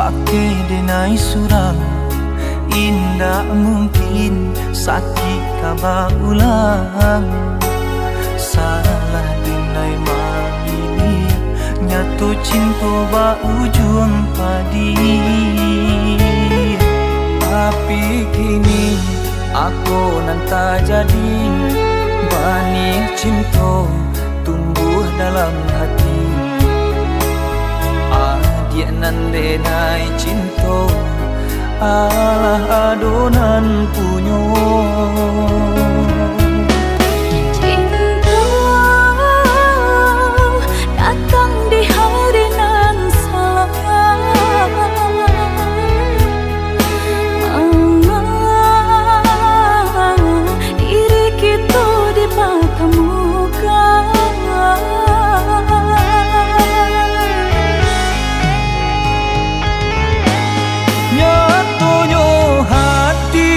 pakai denai surang, indah mungkin sakit kaba ulang. Salah denai mamili, nyatu cinta ba ujung padi. Tapi kini aku nanta jadi, benih cinta tumbuh dalam hati. Adia nan denai cinta, alah adonan punyo. Cinta datang di hari nan salah, diri kita dipertemukan. Nyatunya hati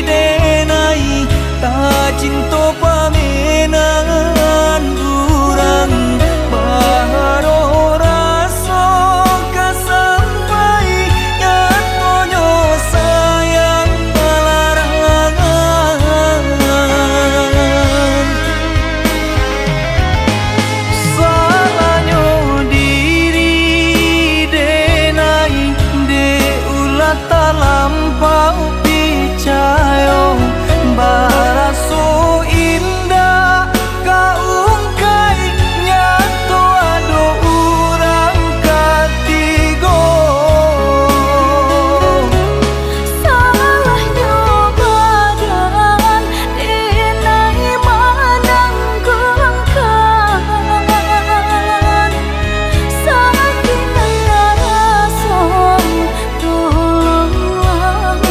denai, tak cinta pamenangan durang. Baru rasa kasampai, nyatunya sayang kelarangan. Salahnya diri denai, de ulah tak lampau percaya. Baraso indah kaungkai, nyatu ado urang katigo. Salahnya badan denai manang kelangkaan, sakit rasa tolong.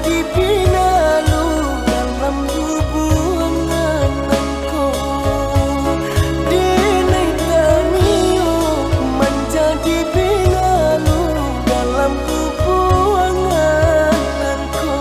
menjadi pinalu dalam hubungan engkau. Denai tanio menjadi pinalu dalam hubungan engkau.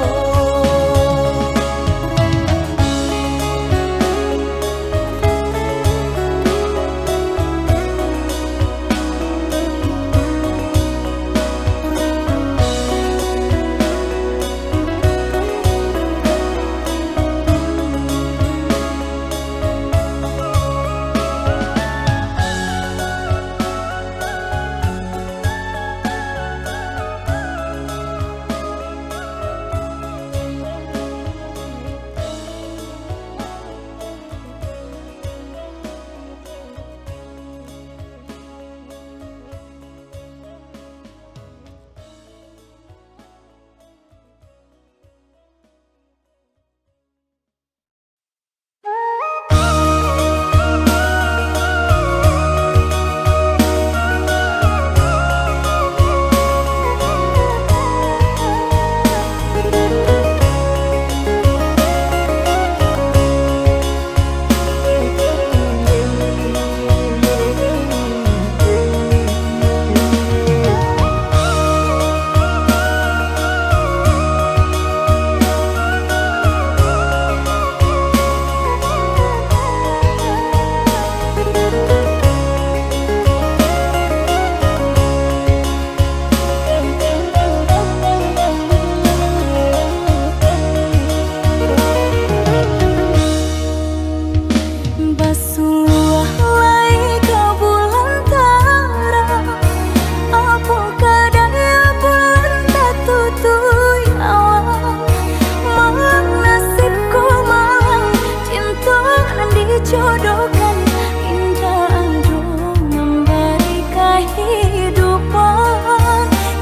Jodohkan indah aduh memberi kehidupan.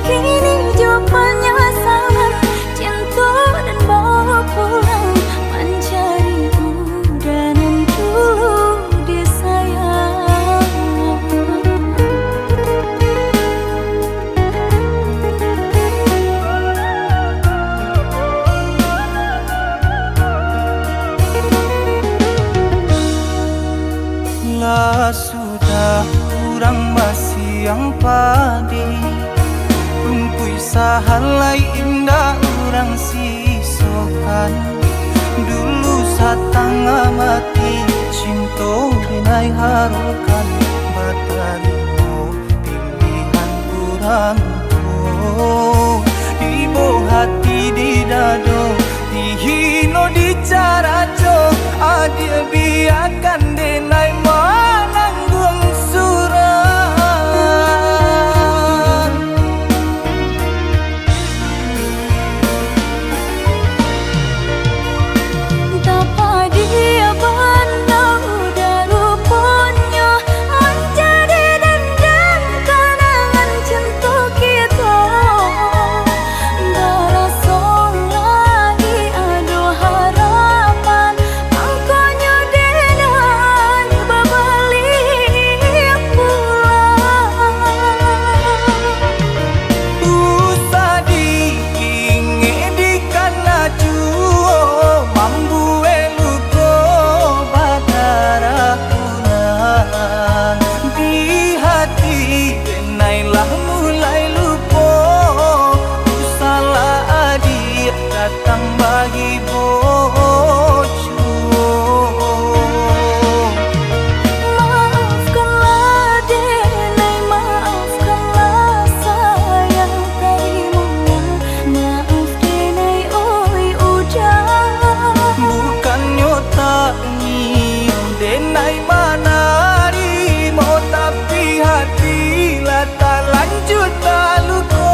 Kini jo penyesalan cinta dan bawa pulang mencari udanan dulu disayang. Lah sudah kurang masih yang padi Rumpui sahalai indah orang sisokan. Dulu satang amati cinta binai harukan. Batalimo pilihan kurang Ibu hati di dado dihino di caraco. Adia biarkan denai menanggung surat. Tapa dia pandang udah rupanya menjadi dendam kenangan cinta kita. Berasa lagi ada harapan angkanya dengan berbalik pulang. Usah diinge di kana juo mambu eluko badara punan. Di hati denailah mulai lupo. Usalah adik datang bagi bojo. Maafkanlah denai, maafkanlah sayang terimolah. Maaf denai oi udah. Bukannya tak nyium denai manarimo, tapi hatilah tak lanjut tak luko.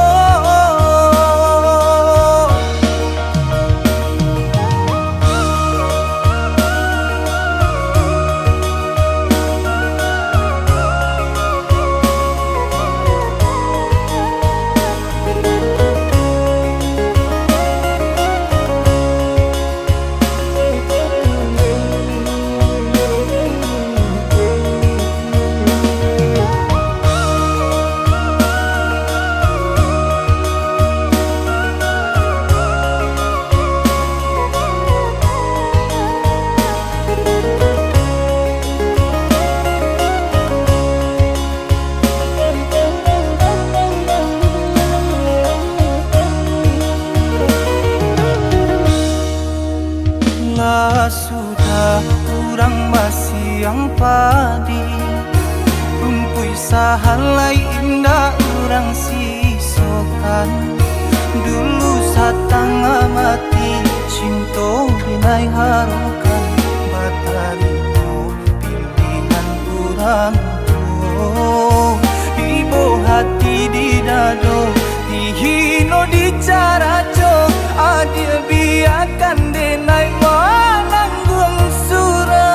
siang padi rumpui sahalai indah orang sisokan dulu satanga mati cinta binai harukan batarino pilihan orang tuh ibu hati di dado dihino di cara cok adil biarkan denai mananggung suran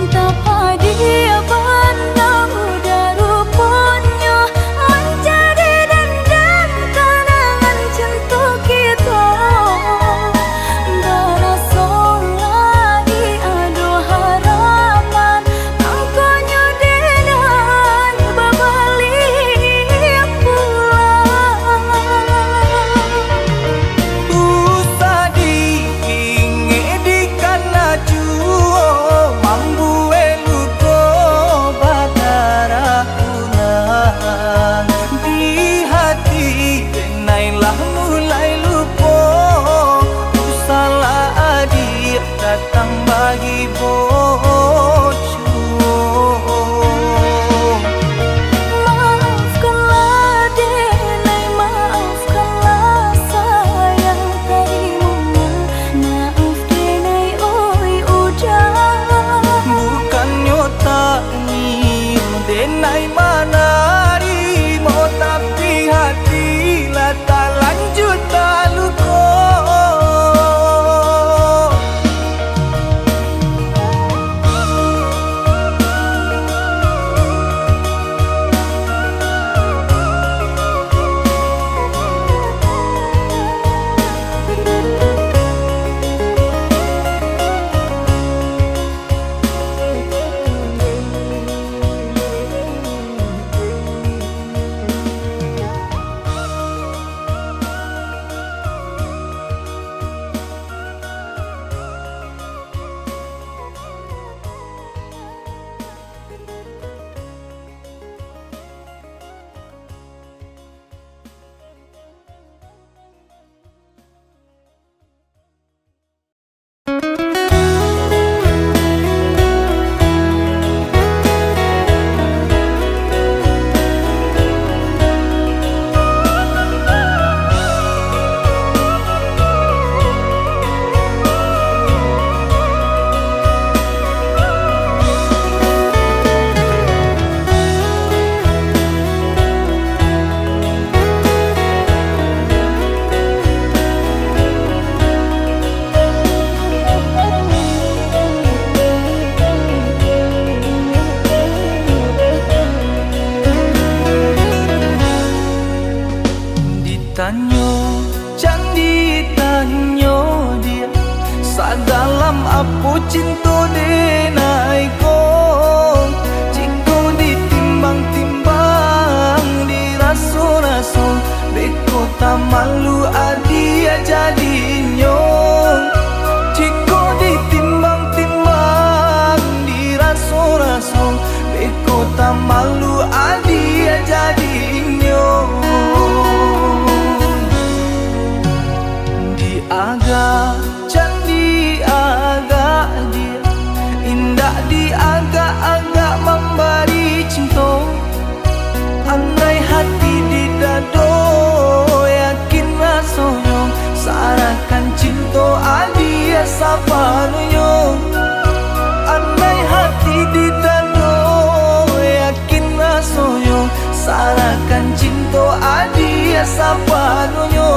Tapa dia pandang udah rupanya menjadi dendam kenangan cinta kita berasa lagi adu harapan angkanya dengan berbalik pulang usah diinge di kana juo mambu eluko batara ulang di hati denailah mulai lupo usahlah adik datang bagi bocor Maafkanlah denai, maafkanlah sayang tadimu. Maaf denai, oi udah bukannya tak nyium denai manari mau tapi hati lah tak lanjut tak luko Ditanyo, candi tanyo dia sadalam apu cinta denai ko jika ditimbang-timbang diraso-raso beko tak malu adia jadinya jika ditimbang-timbang diraso-raso beko tak malu adia jadinya agak candi agak dia indah di agak-agak memberi cinta andai hati di dado yakin rasanya sarakan cinta adia sapanunya andai hati di dado yakin rasanya sarakan cinta adia sapanunya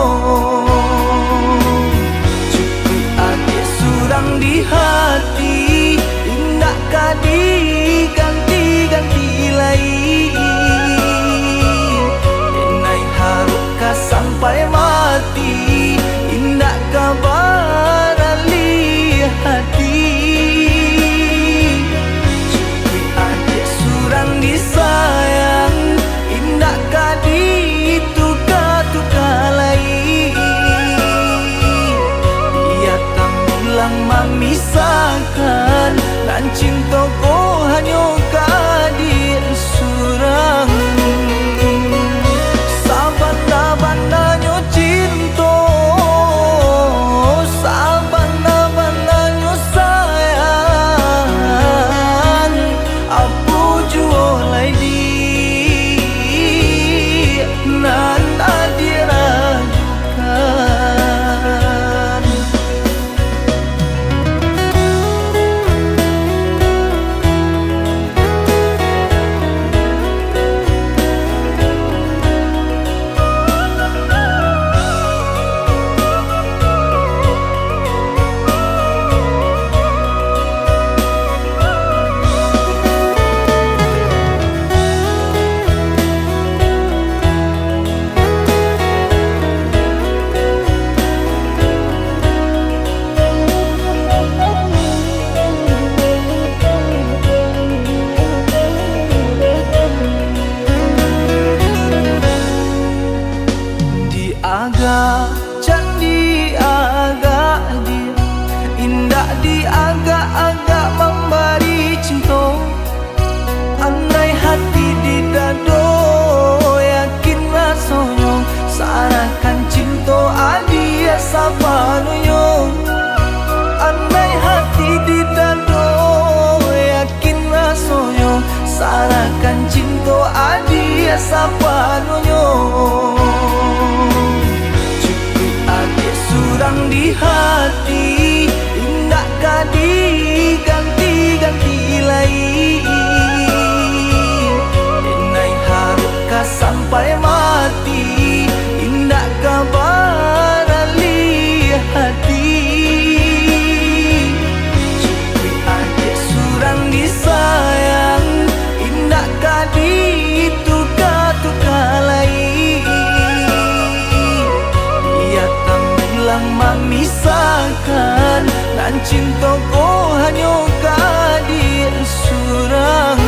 cintaku hanya kadir surang.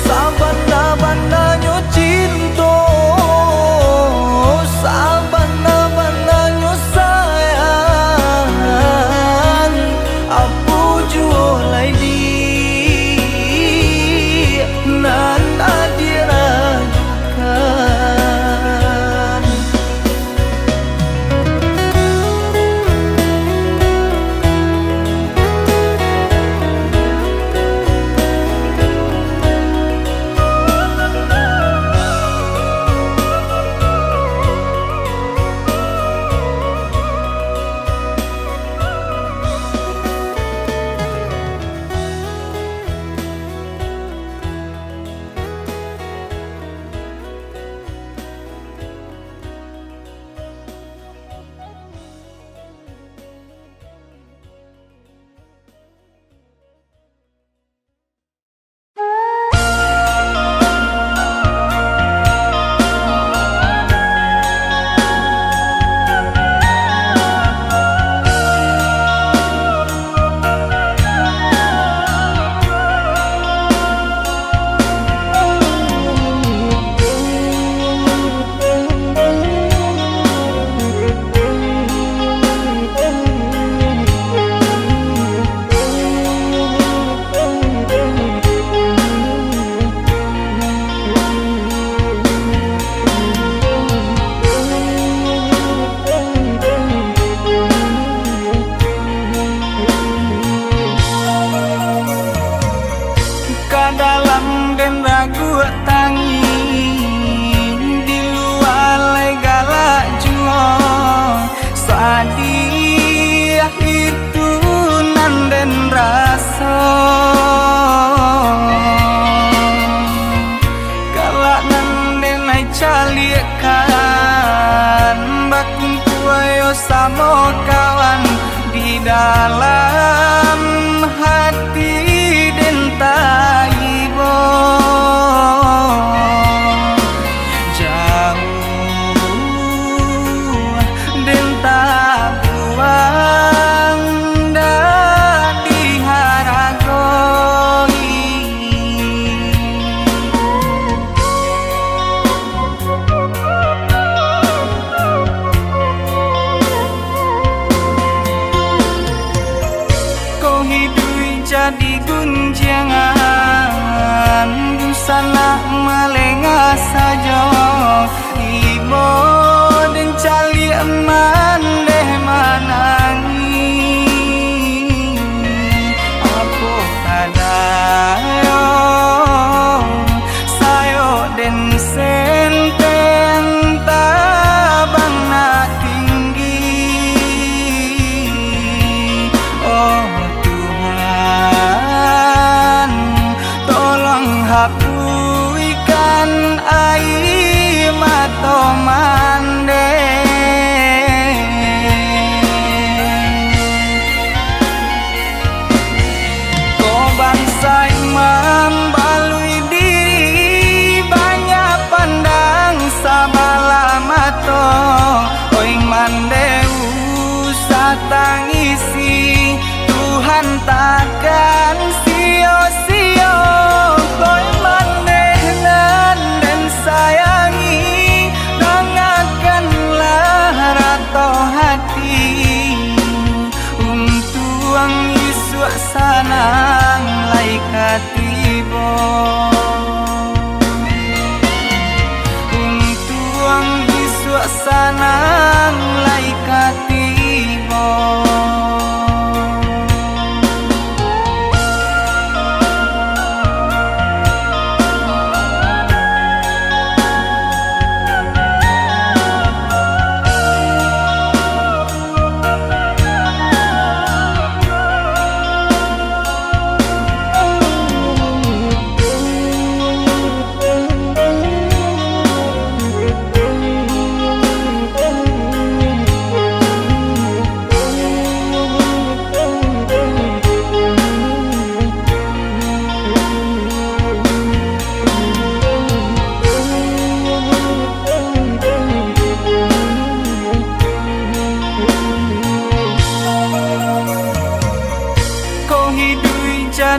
Sabana-bananya cinta, sabana-bananya sayang. Apu jualai di nan adiragukan. Dalam dan ragu tangi di luar legala jua sadiah itu nan dan rasa galak nan dan ai calikan bakun kuayo sama kawan di dalam hati dan taibo jauh dan tak buang dah diharagoi. Kau hidup jadi gunjangan busana melengah saja ibo dan cali eman deh manangi apa kadayo sayo den senten tabang na tinggi. Oh Tuhan, tolong hapuskan air mata mande.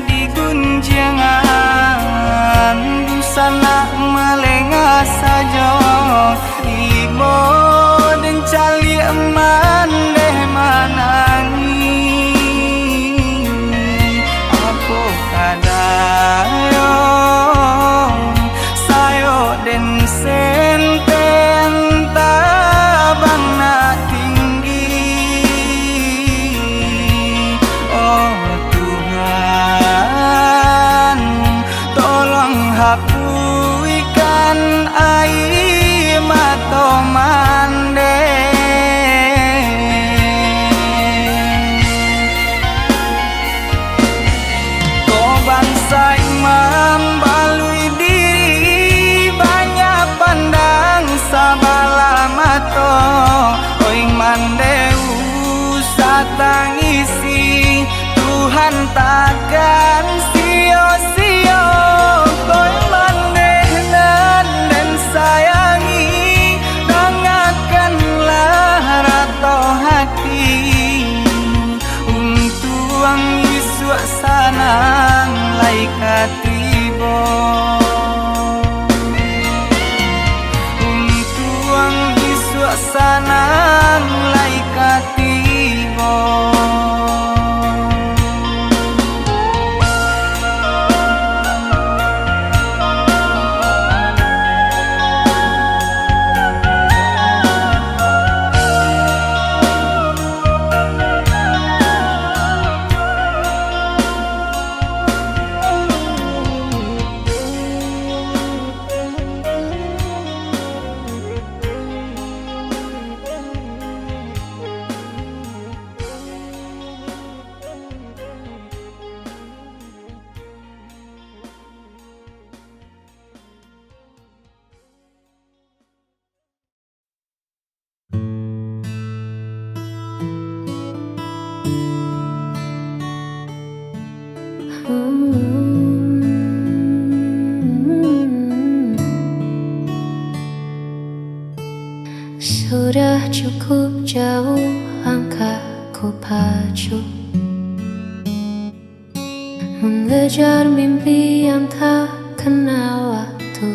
jadi gunjangan busana melengah saja ibo dan cali eman deh manangi aku kadang sayo den senteng tabang na tinggi oh Tuhan tolong hapuskan air mata mande kau bangsa imam balui diri banyak pandang sabala mato oi mandeu satangisi Tuhan takkan sio-sio koi mandenan dan sayangi dengarkanlah rato hati untuk Yesus sanang laikatibo untuk Yesus sanang laikatibo Sudah cukup jauh langkahku pacu mengejar mimpi yang tak kenal waktu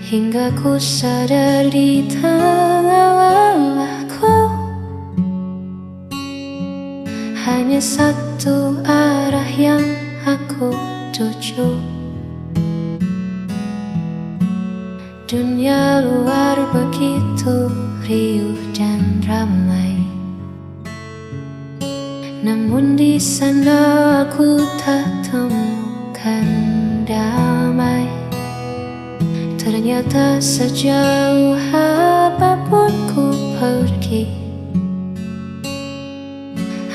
hingga ku sadar di tengah lelahku hanya satu arah yang aku tuju. Dunia luar begitu riuh dan ramai, namun di sana aku tak temukan damai. Ternyata sejauh apapun ku pergi,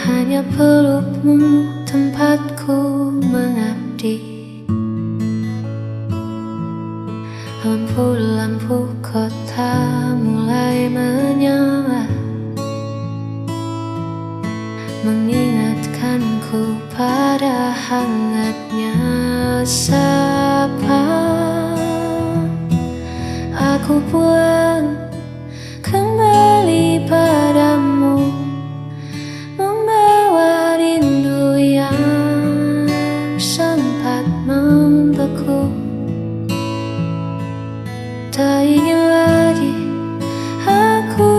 hanya pelukmu tempatku mengabdi. Lampu-lampu kota mulai menyala, mengingatkanku pada hangatnya sapa. Aku pulang kembali padamu, membawa rindu yang sempat membeku. Tak ingin lagi aku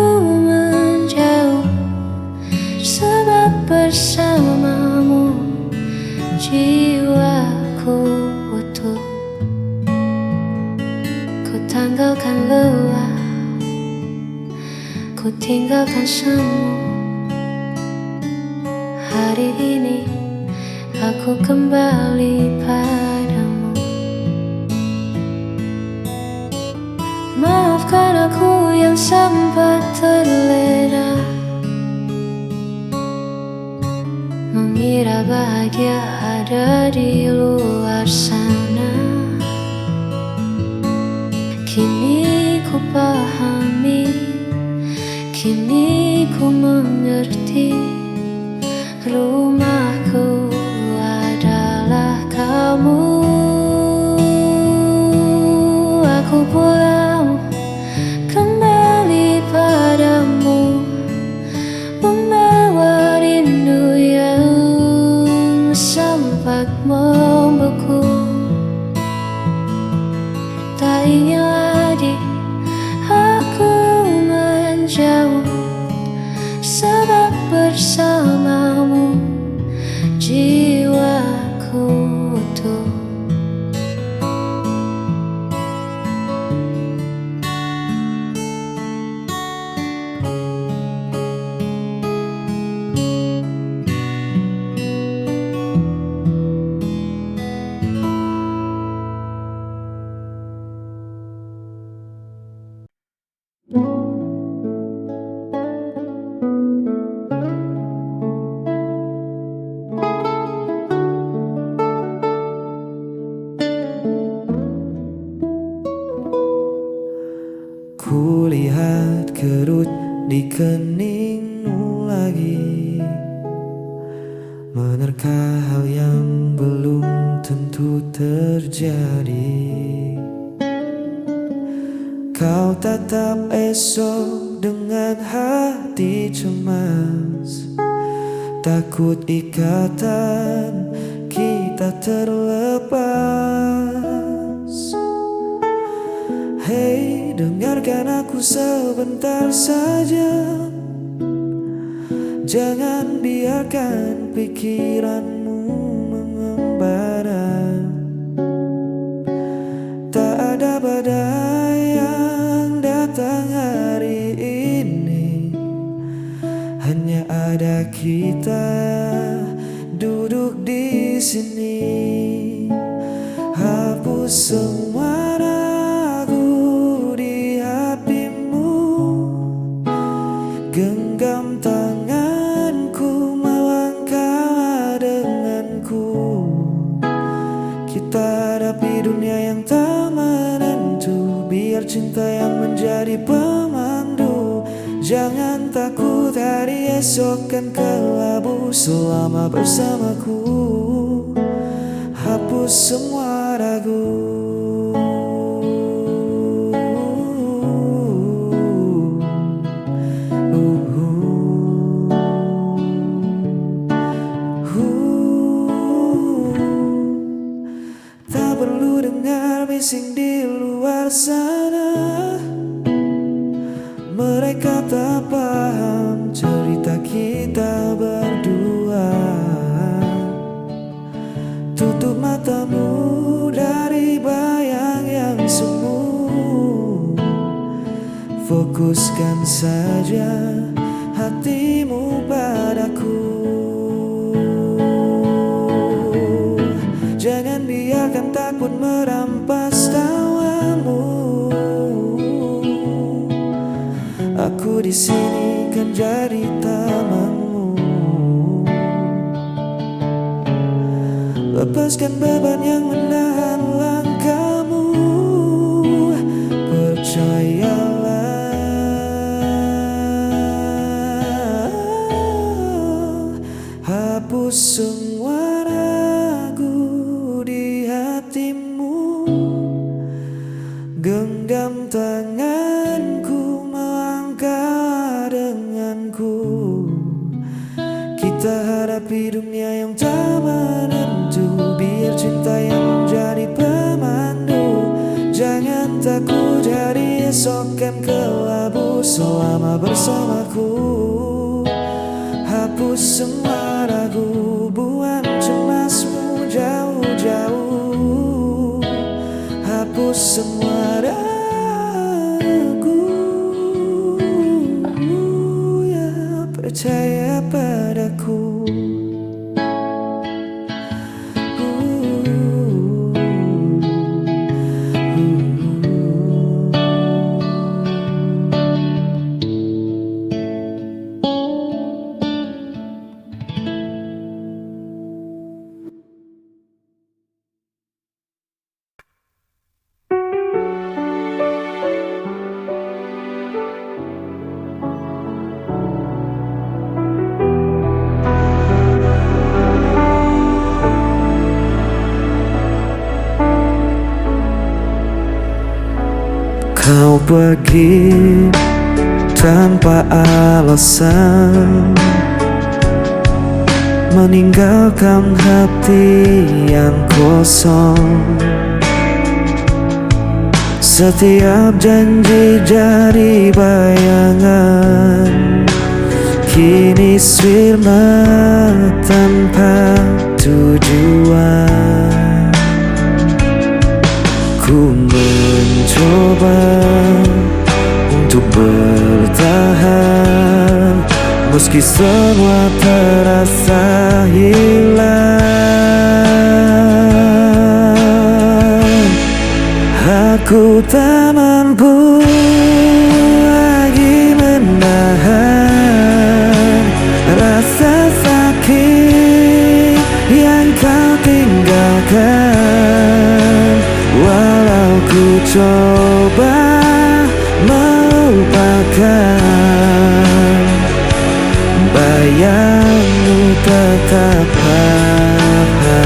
menjauh, sebab bersamamu jiwaku utuh. Ku tanggalkan lelah, ku tinggalkan semu. Hari ini aku kembali padamu. Maafkan aku yang sempat terlena, mengira bahagia ada di luar sana. Kini ku pahami, kini ku mengerti, rumahku adalah kamu. Aku pulang kembali padamu, membawa rindu yang membeku. Tak ingin lagi aku menjauh, sebab bersamamu jiwaku utuh. Kulihat kerut di keningmu lagi, menerka hal yang belum tentu terjadi. Kau tatap esok dengan hati cemas, takut ikatan kita terlepas. Hei, dengarkan aku sebentar saja. Jangan biarkan pikiranmu mengembara. Tak ada badai yang datang hari ini, hanya ada kita duduk di sini. Hapus semua ragu di hatimu, genggam tanganku, melangkah denganku. Kita hadapi dunia yang tak menentu, biar cinta yang menjadi pemandu. Jangan takut, hari esok kan kelabu selama bersamaku. Hapus semua ragu. Tak perlu dengar bising di luar sana, mereka tak paham cerita kita berdua. Tutup matamu dari bayang yang semu, fokuskan saja hatimu padaku. Jangan biarkan takut merampas tawamu. Aku di sini kan jadi tamanmu. Lepaskan beban yang menahan langkahmu. Percayalah, hapus semua ragu di hatimu. Genggam tanganku, melangkah denganku. Kita hadapi dunia yang tak menentu, biar cinta yang menjadi pemandu. Jangan takut, hari esok kan kelabu selama bersamaku. Hapus semua ragu, buang cemasmu jauh-jauh. Hapus semua ragu, ya percaya padaku. Kau pergi tanpa alasan, meninggalkan hati yang kosong. Setiap janji jadi bayangan, kini sirna tanpa tujuan. Ku mencoba untuk bertahan, meski semua terasa hilang. Aku tak mampu lagi menahan rasa sakit yang kau tinggalkan. Walau ku coba melupakan, bayangmu tetap ada.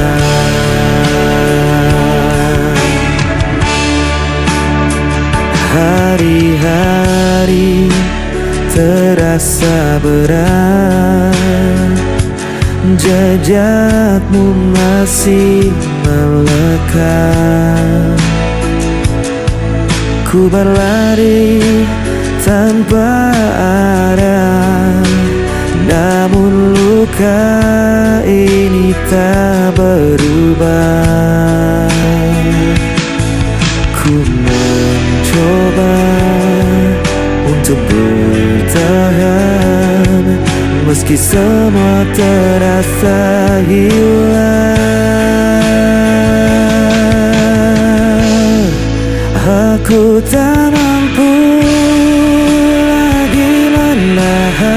Hari-hari terasa berat, jejakmu masih melekat. Ku berlari tanpa arah, namun luka ini tak berubah. Ku mencoba untuk bertahan, meski semua terasa hilang. Aku tak mampu lagi menahan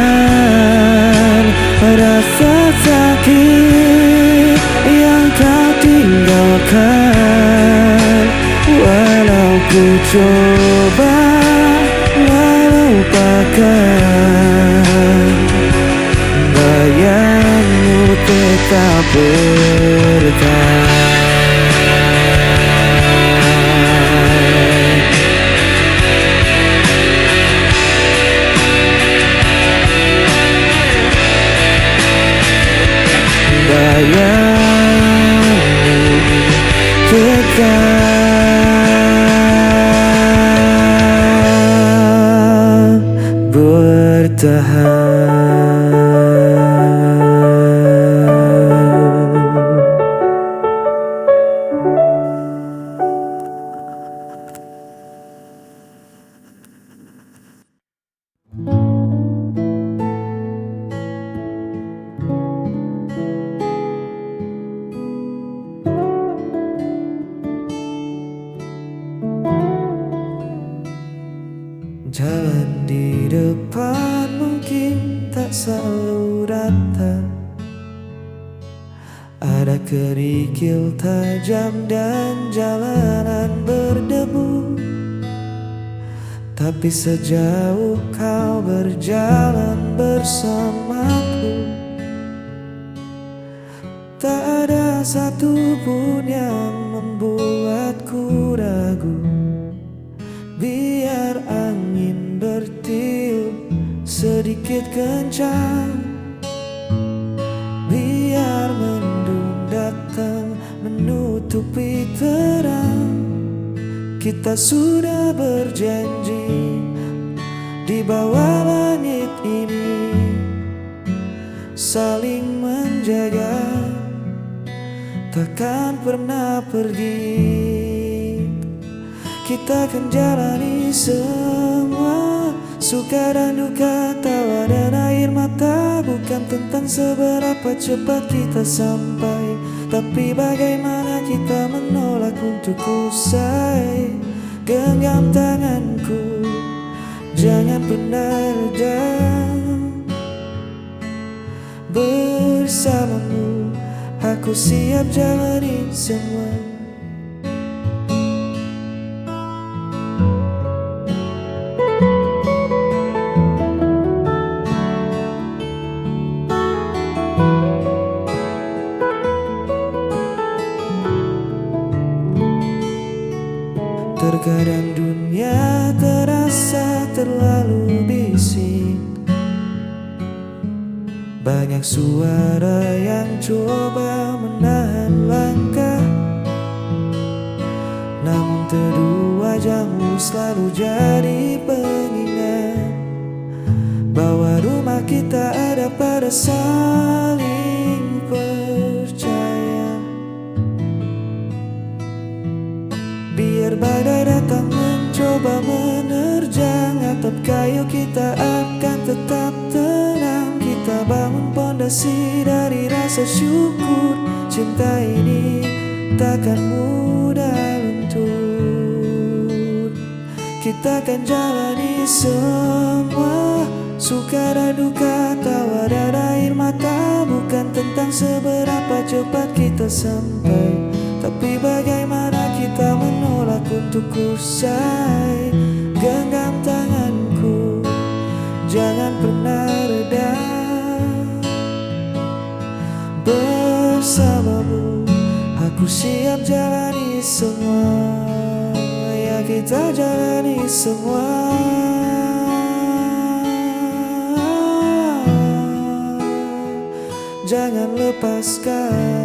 rasa sakit yang kau tinggalkan. Walau ku coba melupakan, bayangmu tetap bertahan. Bayangmu tetap bertahan. Jalan di depan mungkin tak selalu rata, ada kerikil tajam dan jalanan berdebu. Tapi sejauh kau berjalan bersamaku, tak ada satupun yang membuatku ragu. Biar angin bertiup sedikit kencang, biar mendung datang menutupi terang, kita sudah berjanji di bawah langit ini saling menjaga, takkan pernah pergi. Kita akan jalani semua, suka dan duka, tawa dan air mata. Bukan tentang seberapa cepat kita sampai, tapi bagaimana kita menolak untuk usai. Genggam tanganku, jangan pernah reda. Bersamamu, aku siap jalani semua. Terkadang dunia terasa terlalu bising, Banyak suara yang coba menahan langkah, namun teduh wajahmu selalu jadi pengingat bahwa rumah kita ada pada saling percaya. Biar badai datang mencoba menerjang atap kayu, kita akan tetap tenang. Kita bangun pondasi dari rasa syukur. Cinta ini takkan mudah luntur. Kita akan jalani semua, suka dan duka, tawa dan air mata. Bukan tentang seberapa cepat kita sampai, tapi bagaimana kita menolak untuk usai. Genggam tanganku, jangan pernah reda. Bersamamu aku siap jalani semua. Ya kita jalani semua. Jangan lepaskan